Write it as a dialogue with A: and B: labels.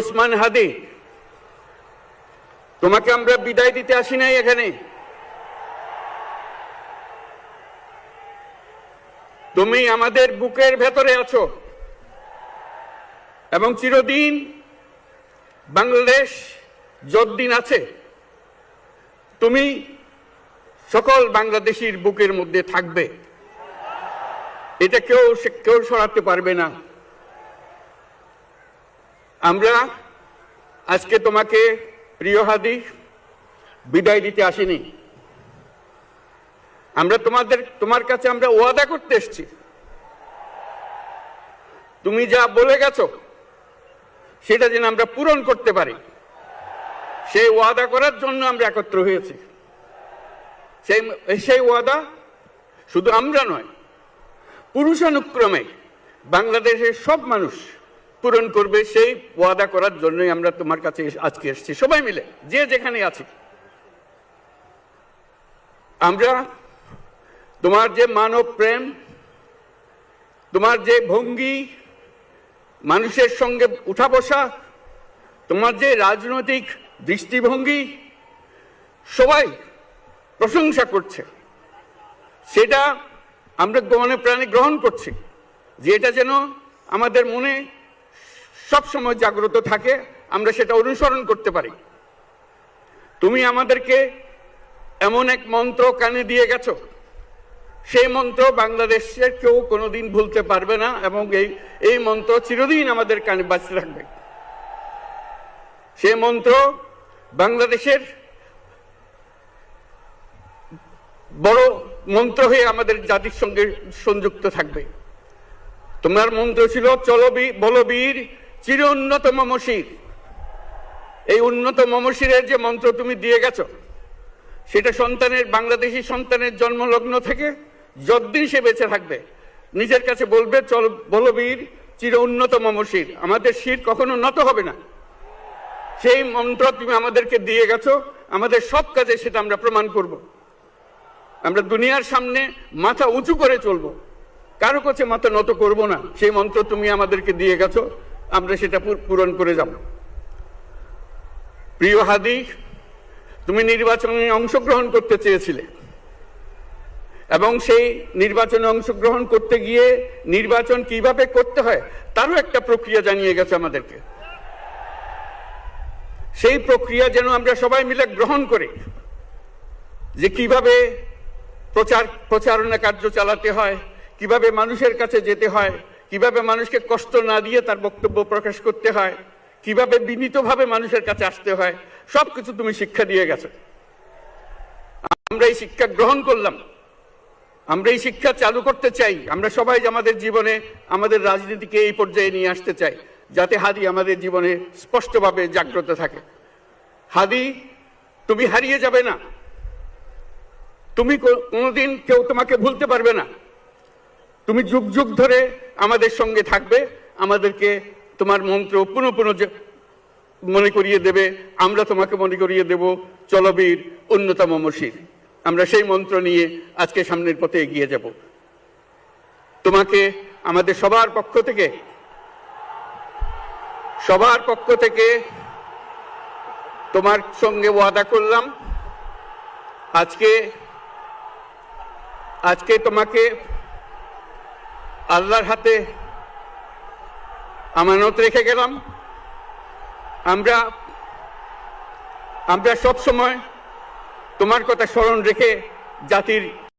A: ওসমান হাদি, তোমাকে আমরা বিদায় দিতে আসি নাই এখানে। তুমি আমাদের বুকের ভেতরে আছো এবং চিরদিন বাংলাদেশ যতদিন আছে তুমি সকল বাংলাদেশির বুকের মধ্যে থাকবে, এটা কেউ সরাতে পারবে না। আমরা আজকে তোমাকে প্রিয় হাদি বিদায় দিতে আসিনি, আমরা তোমার কাছে আমরা ওয়াদা করতে এসেছি। তুমি যা বলে গেছো সেটা যেন আমরা পূরণ করতে পারি, সেই ওয়াদা করার জন্য আমরা একত্র হয়েছি। সেই ওয়াদা শুধু আমরা নয়, পুরুষানুক্রমে বাংলাদেশের সব মানুষ পূরণ করবে। সেই ওয়াদা করার জন্যই আমরা তোমার কাছে আজকে এসেছি, সবাই মিলে যে যেখানে আছি। আমরা তোমার যে মানব প্রেম, তোমার যে ভঙ্গি, মানুষের সঙ্গে উঠা বসা, তোমার যে রাজনৈতিক দৃষ্টিভঙ্গি, সবাই প্রশংসা করছে। সেটা আমরা মনে প্রাণে গ্রহণ করছি, যে এটা যেন আমাদের মনে সবসময় জাগ্রত থাকে, আমরা সেটা অনুসরণ করতে পারি। তুমি আমাদেরকে এমন এক মন্ত্র কানে দিয়ে গেছো, সেই মন্ত্র বাংলাদেশের কেউ কোনোদিন ভুলতে পারবে না এবং এই মন্ত্র চিরদিন আমাদের কানে বাঁচতে থাকবে। সেই মন্ত্র বাংলাদেশের বড় মন্ত্র হয়ে আমাদের জাতির সঙ্গে সংযুক্ত থাকবে। তোমার মন্ত্র ছিল চলো বলবীর চির উন্নত মমশির। এই উন্নত মমশিরের যে মন্ত্র তুমি দিয়ে গেছো, সেটা বাংলাদেশি সন্তানের জন্মলগ্ন থেকে যতদিন সে বেঁচে থাকবে নিজের কাছে বলবে চল বলবীর চির উন্নত মমশির, আমাদের শির কখনো নত হবে না। সেই মন্ত্র তুমি আমাদেরকে দিয়ে গেছো, আমাদের সব কাজে সেটা আমরা প্রমাণ করব। আমরা দুনিয়ার সামনে মাথা উঁচু করে চলবো, কারো কাছে মাথা নত করব না। সেই মন্ত্র তুমি আমাদেরকে দিয়ে গেছো, আমরা সেটা পূরণ করে যাব। প্রিয় হাদি, তুমি নির্বাচনে অংশগ্রহণ করতে চেয়েছিলে এবং সেই নির্বাচনে অংশগ্রহণ করতে গিয়ে নির্বাচন কিভাবে করতে হয় তারও একটা প্রক্রিয়া জানিয়ে গেছে আমাদেরকে। সেই প্রক্রিয়া যেন আমরা সবাই মিলে গ্রহণ করি, যে কিভাবে প্রচারণা কার্য চালাতে হয়, কিভাবে মানুষের কাছে যেতে হয়, কিভাবে মানুষকে কষ্ট না দিয়ে তার বক্তব্য প্রকাশ করতে হয়, কিভাবে বিনীতভাবে মানুষের কাছে আসতে হয়, সবকিছু তুমি শিক্ষা দিয়ে গেছো। আমরা এই শিক্ষা গ্রহণ করলাম, আমরা এই শিক্ষা চালু করতে চাই। আমরা সবাই আমাদের জীবনে আমাদের রাজনীতিকে এই পর্যায়ে নিয়ে আসতে চাই, যাতে হাদি আমাদের জীবনে স্পষ্টভাবে জাগ্রত থাকে। হাদি, তুমি হারিয়ে যাবে না, তুমি কোনোদিন কেউ তোমাকে ভুলতে পারবে না। তুমি যুগ যুগ ধরে আমাদের সঙ্গে থাকবে, আমাদেরকে তোমার মন্ত্র পুনঃ পুনঃ মনে করিয়ে দেবে, আমরা তোমাকে মনে করিয়ে দেব চলবীর উন্নত মমশির। আমরা সেই মন্ত্র নিয়ে আজকে সামনের পথে এগিয়ে যাব। তোমাকে আমাদের সবার পক্ষ থেকে তোমার সঙ্গে ওয়াদা করলাম, আজকে তোমাকে আল্লাহর হাতে আমানত রেখে গেলাম। আমরা সব সময় তোমার কথা স্মরণ রেখে জাতির